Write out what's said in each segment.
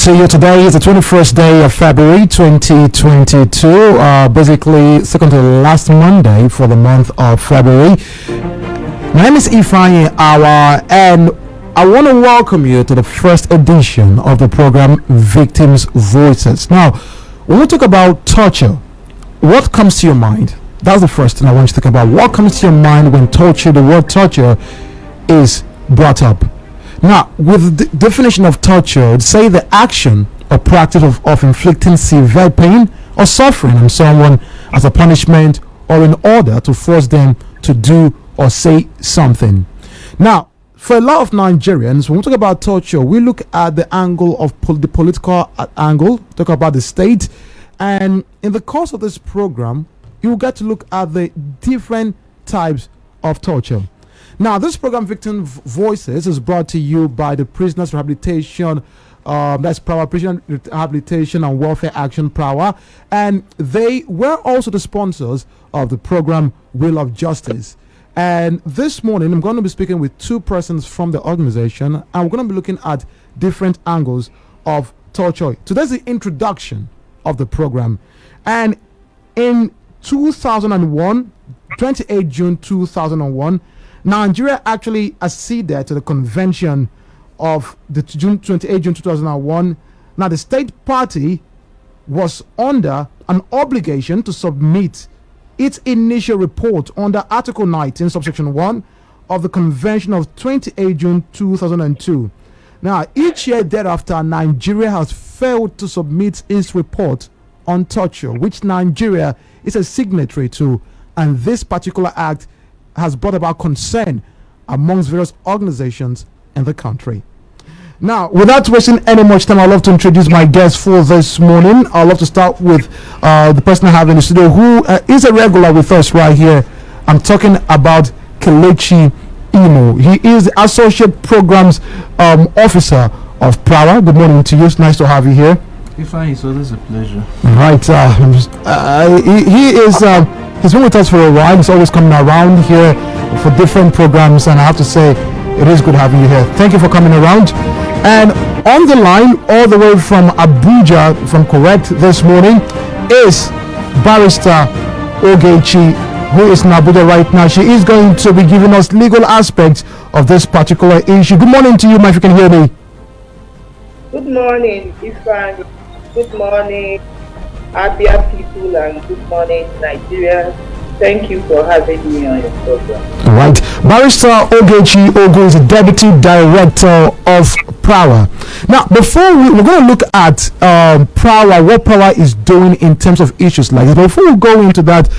to you. Today is the 21st day of February 2022, basically second to the last Monday for the month of February. My name is Ifeanyi Awa, and I want to welcome you to the first edition of the program Victims' Voices. Now, when we talk about torture, what comes to your mind? That's the first thing I want you to think about. What comes to your mind when the word torture is brought up? Now, with the definition of torture, it say the action or practice of inflicting severe pain or suffering on someone as a punishment or in order to force them to do or say something. Now, for a lot of Nigerians, when we talk about torture, we look at the angle of the political angle, talk about the state, and in the course of this program, you will get to look at the different types of torture. Now, this program, Victim Voices, is brought to you by the Prisoners Rehabilitation, that's Prawa, Prison Rehabilitation and Welfare Action, Prawa, and they were also the sponsors of the program Wheel of Justice. And this morning, I'm going to be speaking with two persons from the organization, and we're going to be looking at different angles of torture. Today's the introduction of the program, and in 2001, 28 June 2001, Nigeria actually acceded to the convention of the 28 June 2001. Now, the state party was under an obligation to submit its initial report under Article 19, subsection 1 of the Convention of 28 June 2002. Now, each year thereafter, Nigeria has failed to submit its report on torture, which Nigeria is a signatory to, and this particular act has brought about concern amongst various organizations in the country. Now, without wasting any much time, I'd love to introduce my guest for this morning. I'd love to start with the person I have in the studio who is a regular with us right here. I'm talking about Kelechi Imo. He is the Associate Programs Officer of Prawa. Good morning to you. It's nice to have you here. Ifeanyi, so this is a pleasure. Right. He's been with us for a while. He's always coming around here for different programs, and I have to say, it is good having you here. Thank you for coming around. And on the line, all the way from Abuja, from Correct this morning, is Barrister Ogechi, who is in Abuja right now. She is going to be giving us legal aspects of this particular issue. Good morning to you, if you can hear me. Good morning, Ifeanyi. Good morning, Abia people, and good morning, Nigeria. Thank you for having me on your program. All right. Barrister Ogechi Ogo is the Deputy Director of Prawa. Now, before we're going to look at Prawa, what Prawa is doing in terms of issues like this. But before we go into that,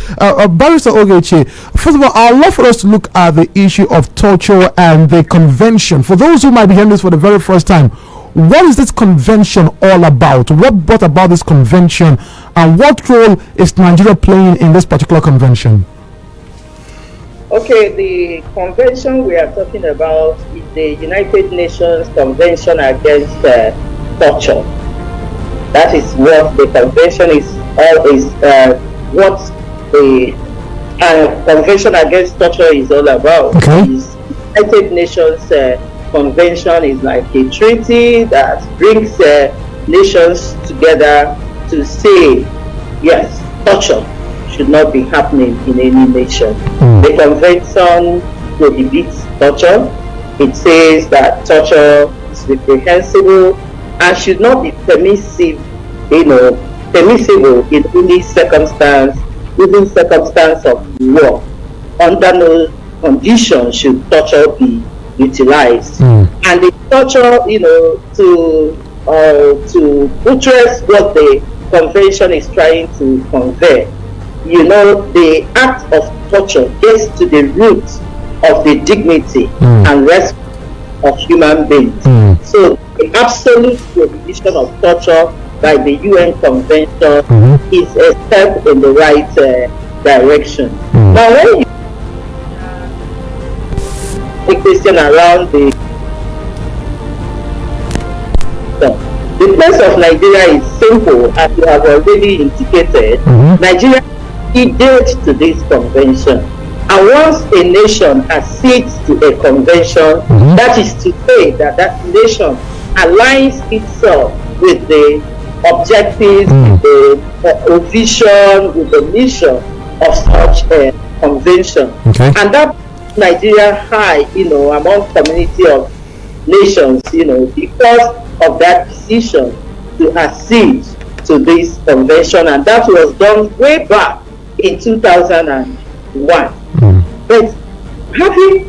Barrister Ogechi, first of all, I'd love for us to look at the issue of torture and the convention. For those who might be hearing this for the very first time, what is this convention all about? What brought about this convention, and what role is Nigeria playing in this particular convention? Okay, the convention we are talking about is the United Nations Convention Against Torture. That is what the convention is. What the Convention Against Torture is all about. Okay. It's United Nations Convention is like a treaty that brings nations together to say, yes, torture should not be happening in any nation. The convention prohibits torture. It says that torture is reprehensible and should not be permissible in any circumstance, even circumstance of war. Under no condition should torture be utilized. And the torture, to buttress what the convention is trying to convey, the act of torture gets to the root of the dignity and respect of human beings. So the absolute prohibition of torture by the UN Convention is a step in the right direction. Now, when you the question around the place of Nigeria is simple, as you have already indicated. Nigeria adhered to this convention, and once a nation accedes to a convention, that is to say that that nation aligns itself with the objectives, with the vision, with the mission of such a convention. Okay. And that Nigeria high, among community of nations, because of that decision to accede to this convention, and that was done way back in 2001. But having,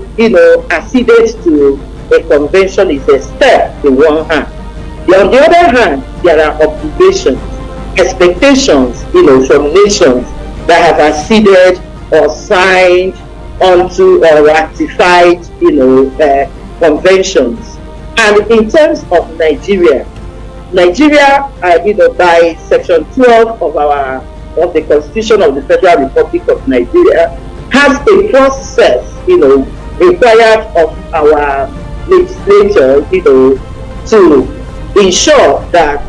acceded to a convention is a step in one hand. On the other hand, there are obligations, expectations, from nations that have acceded or signed onto or ratified, conventions. And in terms of Nigeria, by Section 12 of the Constitution of the Federal Republic of Nigeria, has a process, required of our legislature, to ensure that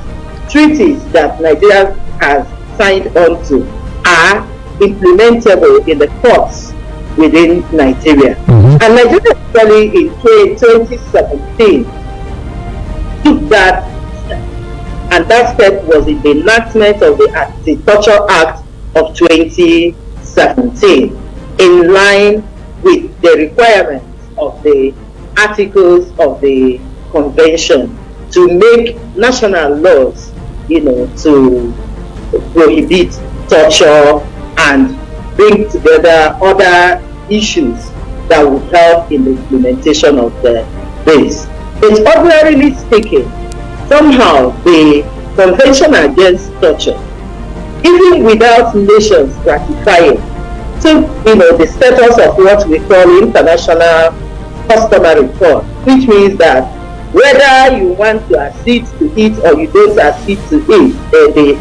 treaties that Nigeria has signed onto are implementable in the courts within Nigeria. And Nigeria actually in 2017 took that step, and that step was in the enactment of the Anti-Torture Act of 2017, in line with the requirements of the articles of the convention to make national laws, to prohibit torture and bring together other issues that would help in the implementation of this. But ordinarily speaking, somehow the Convention Against Torture, even without nations ratifying, took the status of what we call international customary court, which means that whether you want to accede to it or you don't accede to it, the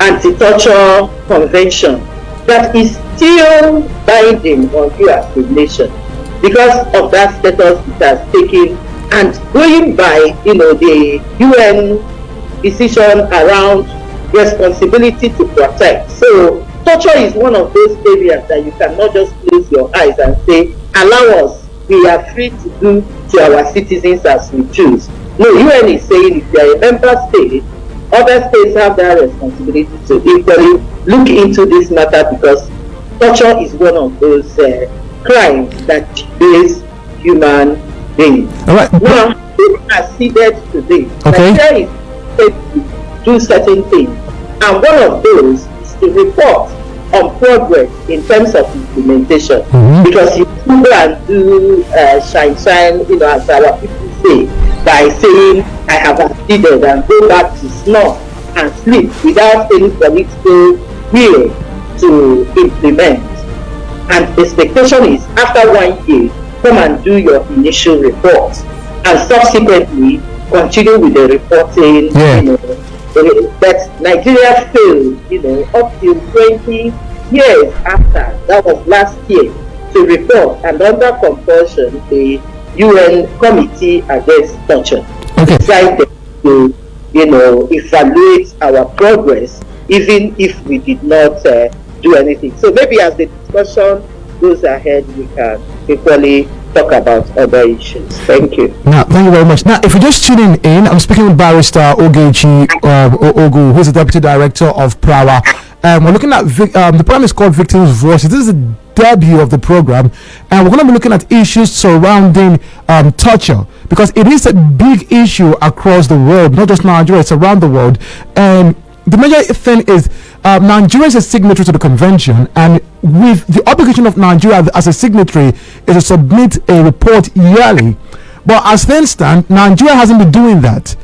Anti-Torture Convention, that is still binding on you as a nation because of that status it has taken, and going by the UN decision around responsibility to protect. So torture is one of those areas that you cannot just close your eyes and say, allow us, we are free to do to our citizens as we choose. No, UN is saying if you are a member state, other states have that responsibility to equally look into this matter, because torture is one of those crimes that degrades human beings. All right. Now, people are acceded to this. Okay. Nigeria is able to do certain things, and one of those is to report on progress in terms of implementation. Because you go and do shine, as our people say, by saying I have acceded, and go back to snore and sleep without any political will to implement. And the expectation is after 1 year, come and do your initial report, and subsequently continue with the reporting. That Nigeria failed, up till 20 years after, that was last year, to report, and under compulsion, the UN Committee Against Torture decided to, evaluate our progress, even if we did not do anything. So maybe as the discussion goes ahead, we can equally talk about other issues. Thank you. Now, thank you very much. Now, if you're just tuning in, I'm speaking with Barrister Ogechi Ogu, who's the Deputy Director of Prawa. We're looking at the program is called Victims' Voices. This is the debut of the program, and we're going to be looking at issues surrounding torture, because it is a big issue across the world, not just Nigeria, it's around the world. And the major thing is Nigeria is a signatory to the convention, and with the obligation of Nigeria as a signatory is to submit a report yearly. But as things stand, Nigeria hasn't been doing that,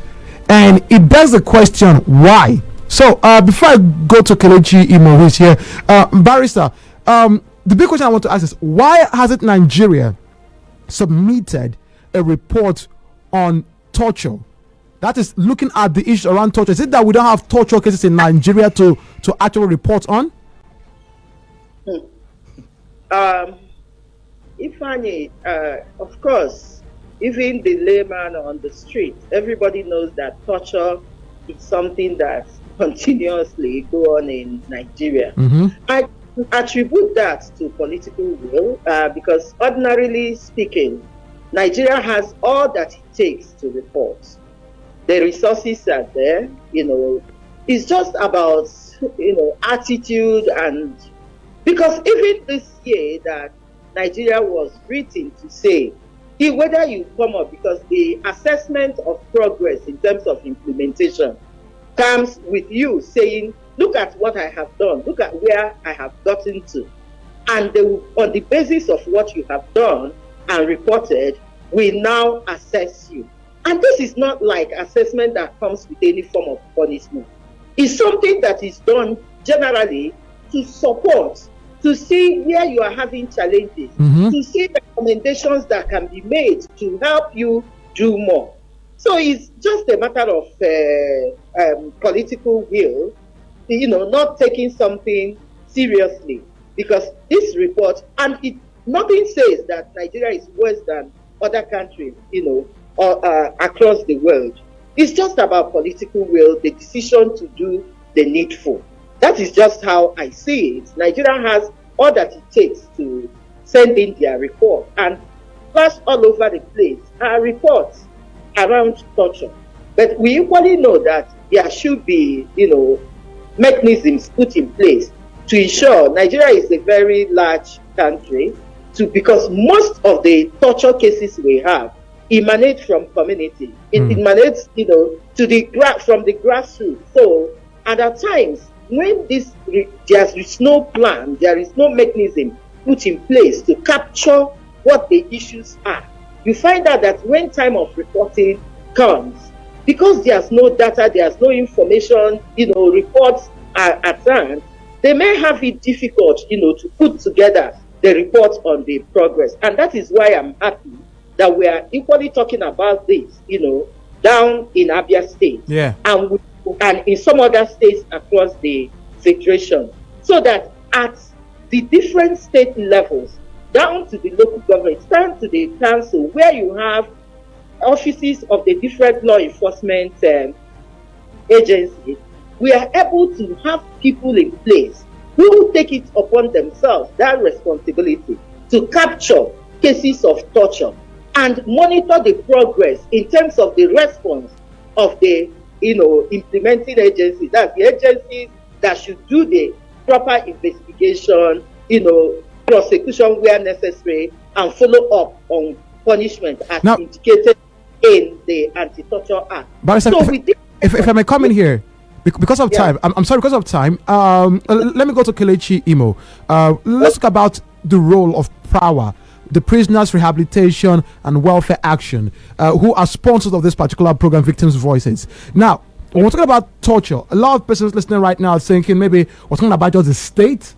and it begs the question why. So before I go to Kelechi Imo, who's here, Barrister, the big question I want to ask is, why hasn't Nigeria submitted a report on torture? That is, looking at the issue around torture. Is it that we don't have torture cases in Nigeria to actually report on? Ifeanyi, of course, even the layman on the street, everybody knows that torture is something that continuously go on in Nigeria. I attribute that to political will, because ordinarily speaking, Nigeria has all that it takes to report. The resources are there, it's just about, attitude. And because even this year that Nigeria was written to say, whether you come up, because the assessment of progress in terms of implementation comes with you saying, look at what I have done, look at where I have gotten to. And they will, on the basis of what you have done and reported, we now assess you. And this is not like assessment that comes with any form of punishment. It's something that is done generally to support, to see where you are having challenges, to see recommendations that can be made to help you do more. So it's just a matter of political will, not taking something seriously. Because this report, and nothing says that Nigeria is worse than other countries, or across the world. It's just about political will, the decision to do the needful. That is just how I see it. Nigeria has all that it takes to send in their report, and flash all over the place are reports around torture. But we equally know that there should be, mechanisms put in place to ensure Nigeria is a very large country, because most of the torture cases we have emanate from community. It emanates, from the grassroots. So, and at times, when there is no plan, there is no mechanism put in place to capture what the issues are, you find out that when time of reporting comes, because there's no data, there's no information, reports are at hand, they may have it difficult, to put together the report on the progress. And that is why I'm happy that we are equally talking about this, down in Abia State. Yeah. And in some other states across the federation. So that at the different state levels, down to the local government, down to the council, where you have offices of the different law enforcement agencies, we are able to have people in place who will take it upon themselves, that responsibility, to capture cases of torture and monitor the progress in terms of the response of the, implementing agencies. That's the agencies that should do the proper investigation, prosecution where necessary, and follow up on punishment as indicated in the Anti-Torture Act. But so if I may come in here, because of time, I'm sorry, because of time, let me go to Kelechi Imo. Let's talk about the role of Prawa, the Prisoners Rehabilitation and Welfare Action, who are sponsors of this particular program, Victims' Voices. Now, when we're talking about torture, a lot of persons listening right now are thinking maybe we're talking about just the state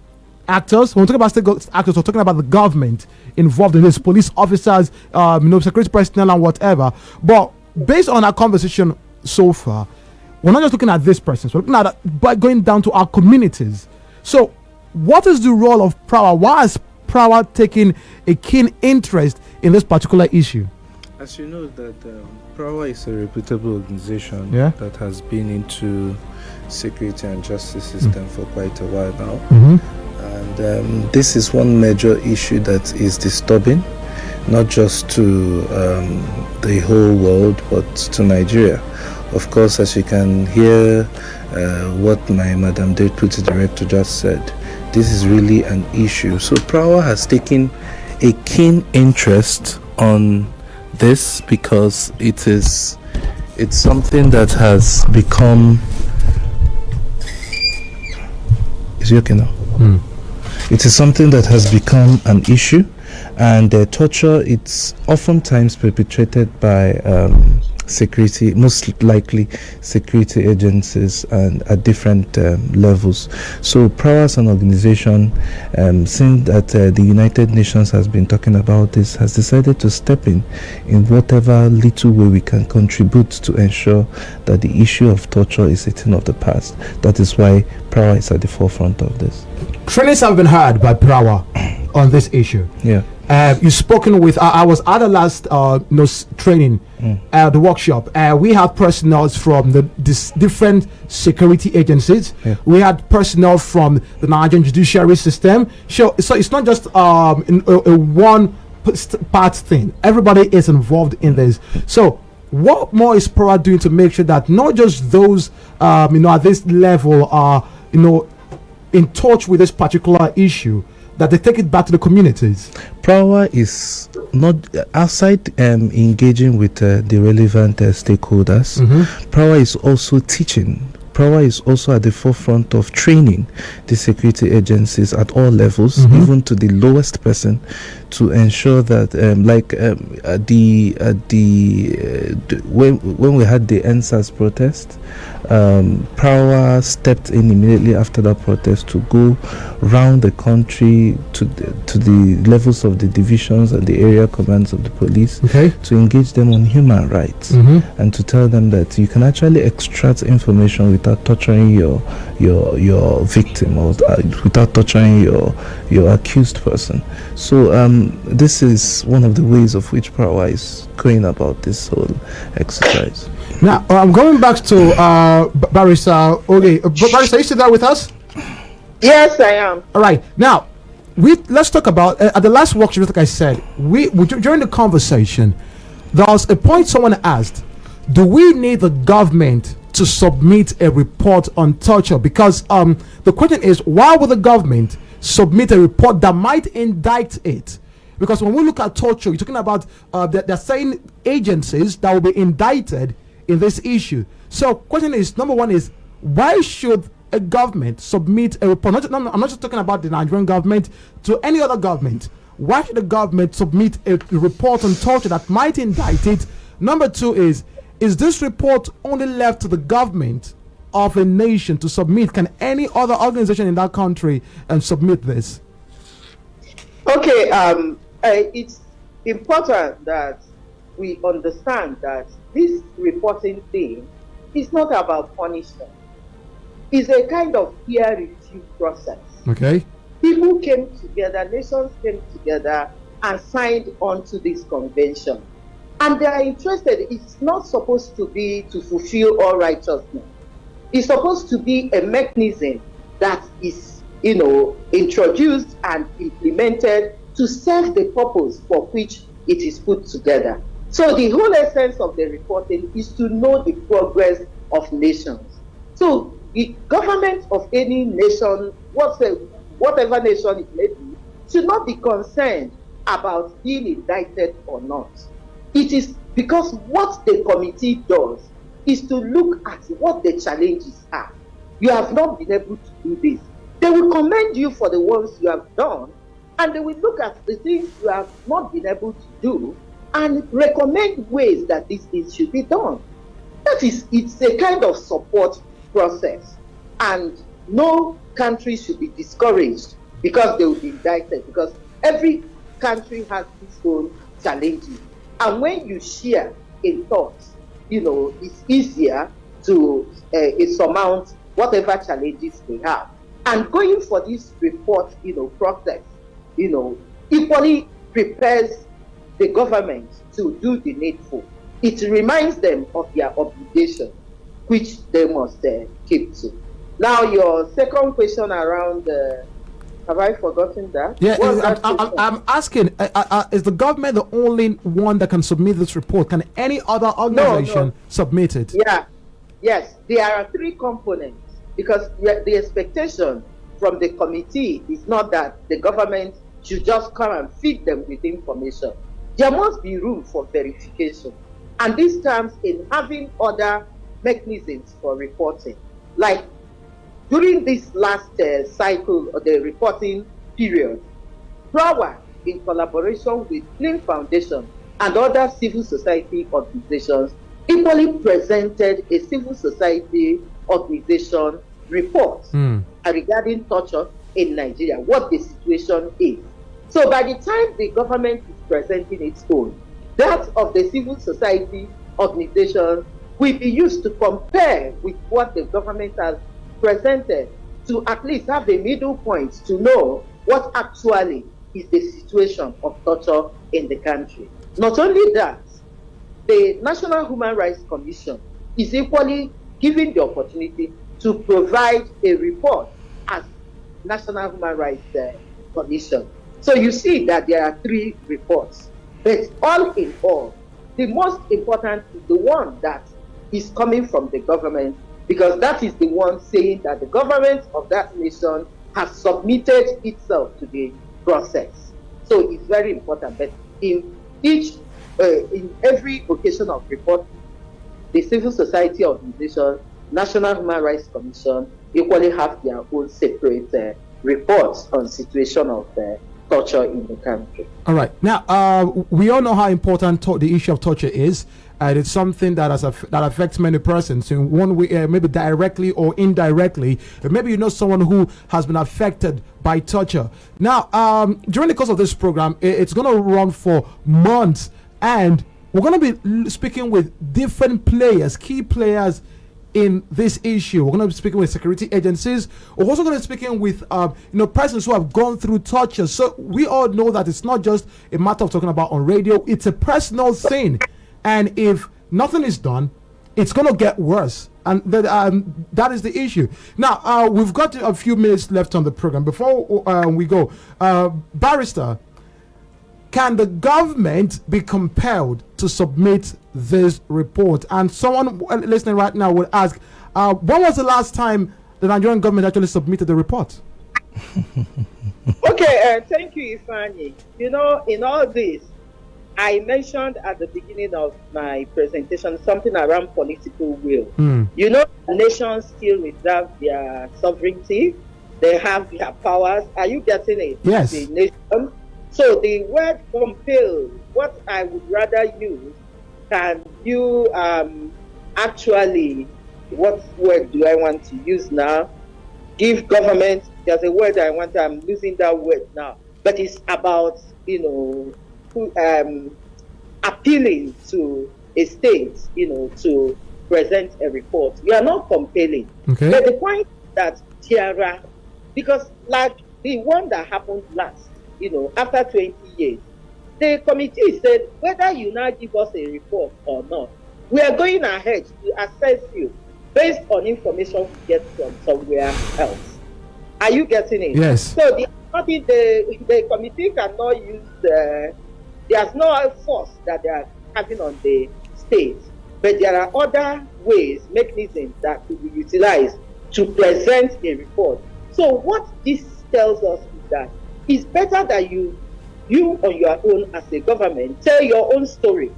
actors. When we're talking about state actors, we're talking about the government involved in this, police officers, security personnel and whatever. But based on our conversation so far, we're not just looking at this person, we're looking at by going down to our communities. So, what is the role of Prawa? Why is Prawa taking a keen interest in this particular issue? As you know, that Prawa is a reputable organization that has been into security and justice system for quite a while now. And this is one major issue that is disturbing, not just to the whole world, but to Nigeria. Of course, as you can hear what my Madam Deputy Director just said, this is really an issue. So Prawa has taken a keen interest on this because it's something that has become. Is it okay now? It is something that has become an issue, and torture, it's oftentimes perpetrated by security, most likely security agencies, and at different levels. So Prawa as an organization, seeing that the United Nations has been talking about this, has decided to step in whatever little way we can contribute to ensure that the issue of torture is a thing of the past. That is why Prawa is at the forefront of this. Trainings have been had by Prawa on this issue. You've spoken with, I was at the last training, the workshop. We had personnel from the different security agencies. We had personnel from the Nigerian judiciary system. So it's not just a one part thing. Everybody is involved in this. So what more is Prawa doing to make sure that not just those at this level are in touch with this particular issue, that they take it back to the communities? Prawa is not outside engaging with the relevant stakeholders. Prawa is also teaching. Prawa is also at the forefront of training the security agencies at all levels, even to the lowest person, to ensure that, when we had the NSAS protest, Prawa stepped in immediately after that protest to go round the country to the levels of the divisions and the area commands of the police, to engage them on human rights, and to tell them that you can actually extract information without torturing your victim, or without torturing your accused person. So this is one of the ways of which Prawa is going about this whole exercise. Now I'm going back to Barrister. Okay, Barrister, are you still there with us? Yes, I am. All right. Now let's talk about at the last workshop. Like I said, we during the conversation, there was a point someone asked: do we need the government to submit a report on torture? Because the question is, why would the government submit a report that might indict it? Because when we look at torture, you're talking about they're saying agencies that will be indicted in this issue. So question is, number one is, why should a government submit a report? I'm not just talking about the Nigerian government, to any other government. Why should the government submit a report on torture that might indict it? Number two is this report only left to the government of a nation to submit? Can any other organization in that country submit this? Okay, it's important that we understand that this reporting thing is not about punishment. It's a kind of peer review process. Okay. People came together, nations came together and signed on to this convention. And they are interested. It's not supposed to be to fulfill all righteousness. It's supposed to be a mechanism that is, introduced and implemented to serve the purpose for which it is put together. So the whole essence of the reporting is to know the progress of nations. So the government of any nation, whatever nation it may be, should not be concerned about being indicted or not. It is because what the committee does is to look at what the challenges are. You have not been able to do this. They will commend you for the ones you have done, and they will look at the things you have not been able to do and recommend ways that these things should be done. It's a kind of support process, and no country should be discouraged because they will be indicted, because every country has its own challenges. And when you share in thoughts, it's easier to surmount whatever challenges they have. And going for this report, process, equally prepares the government to do the needful. It reminds them of their obligation, which they must keep to. Now, your second question around, have I forgotten that? Yeah, I'm asking, is the government the only one that can submit this report? Can any other organization submit it? Yeah, yes, there are three components, because the expectation from the committee is not that the government should just come and feed them with information. There must be room for verification. And this comes in having other mechanisms for reporting. Like during this last cycle of the reporting period, Prawa, in collaboration with Clean Foundation and other civil society organizations, equally presented a civil society organization report regarding torture in Nigeria, what the situation is. So by the time the government is presenting its own, that of the civil society organization will be used to compare with what the government has presented, to at least have a middle point to know what actually is the situation of torture in the country. Not only that, the National Human Rights Commission is equally given the opportunity to provide a report as National Human Rights Commission. So you see that there are 3 reports. But all in all, the most important is the one that is coming from the government, because that is the one saying that the government of that nation has submitted itself to the process. So it's very important. But in every occasion of report, the civil society organization, National Human Rights Commission equally have their own separate reports on situation of torture in the country. All right. Now, we all know how important the issue of torture is. And it's something that that affects many persons in one way, maybe directly or indirectly. Maybe you know someone who has been affected by torture. Now, during the course of this program, it's going to run for months, and we're going to be speaking with different players, key players in this issue. We're going to be speaking with security agencies. We're also going to be speaking with persons who have gone through torture. So we all know that it's not just a matter of talking about on radio. It's a personal thing. And if nothing is done, it's going to get worse. And that is the issue. Now, we've got a few minutes left on the program. Before we go, Barrister, can the government be compelled to submit this report? And someone listening right now would ask, when was the last time the Nigerian government actually submitted the report? Okay, thank you, Ifeanyi. You know, in all this, I mentioned at the beginning of my presentation something around political will. You know, nations still reserve their sovereignty. They have their powers. Are you getting it? Yes. The nation. So the word compel, what I would rather use, can you actually, what word do I want to use now? Give government, there's a word I want, I'm losing that word now. But it's about, appealing to a state, to present a report. We are not compelling. Okay. But the point that Tiara, because like the one that happened last, after 20 years, the committee said, whether you now give us a report or not, we are going ahead to assess you based on information we get from somewhere else. Are you getting it? Yes. So the committee cannot use there's no force that they are having on the state, but there are other ways, mechanisms that could be utilized to present a report. So what this tells us is that it's better that you on your own as a government tell your own story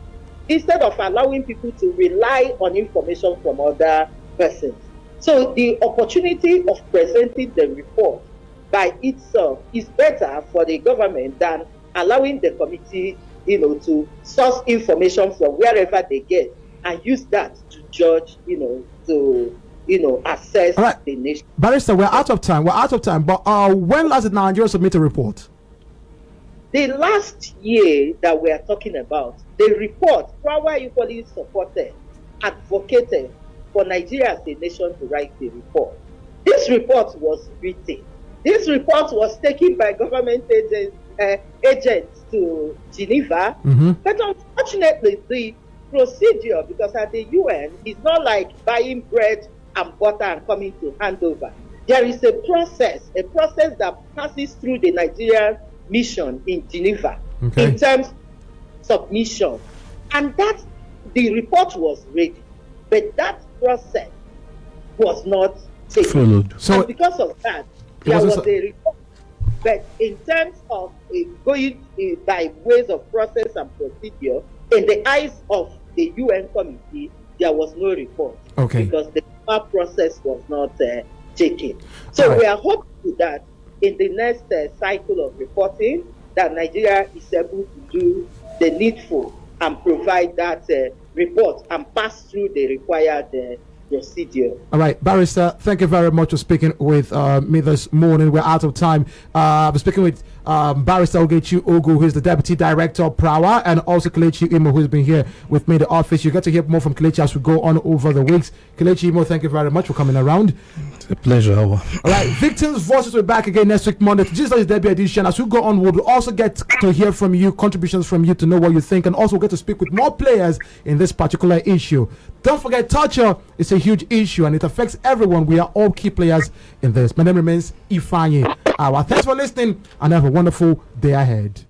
instead of allowing people to rely on information from other persons. So the opportunity of presenting the report by itself is better for the government than allowing the committee, to source information from wherever they get and use that to judge, to assess the nation. Barrister, we're out of time. But when last did Nigeria submit a report? The last year that we are talking about, the report, Prawa equally supported, advocated for Nigeria as a nation to write the report. This report was written. This report was taken by government agents to Geneva, but unfortunately the procedure, because at the UN, it's not like buying bread and butter and coming to hand over. There is a process that passes through the Nigerian mission in Geneva in terms of submission, and that the report was ready, but that process was not taken. So, and because of that, there was a report. But in terms of going by ways of process and procedure, in the eyes of the UN committee, there was no report. Because the process was not taken. So we are hopeful that in the next cycle of reporting, that Nigeria is able to do the needful and provide that report and pass through the required procedure. All right, Barrister, thank you very much for speaking with me this morning. We're out of time. We're speaking with Barrister Ogechi Ogu, who is the Deputy Director of Prawa, and also Kelechi Imo, who's been here with me in the office. You get to hear more from Kelechi as we go on over the weeks. Kelechi Imo, thank you very much for coming around. It's a pleasure. All right, Victims' Voices will be back again next week, Monday. This is the debut edition. As we go on, we'll also get to hear from you, contributions from you to know what you think, and also get to speak with more players in this particular issue. Don't forget, torture is a huge issue and it affects everyone. We are all key players in this. My name remains Ifeanyi. hour. Thanks for listening and have a wonderful day ahead.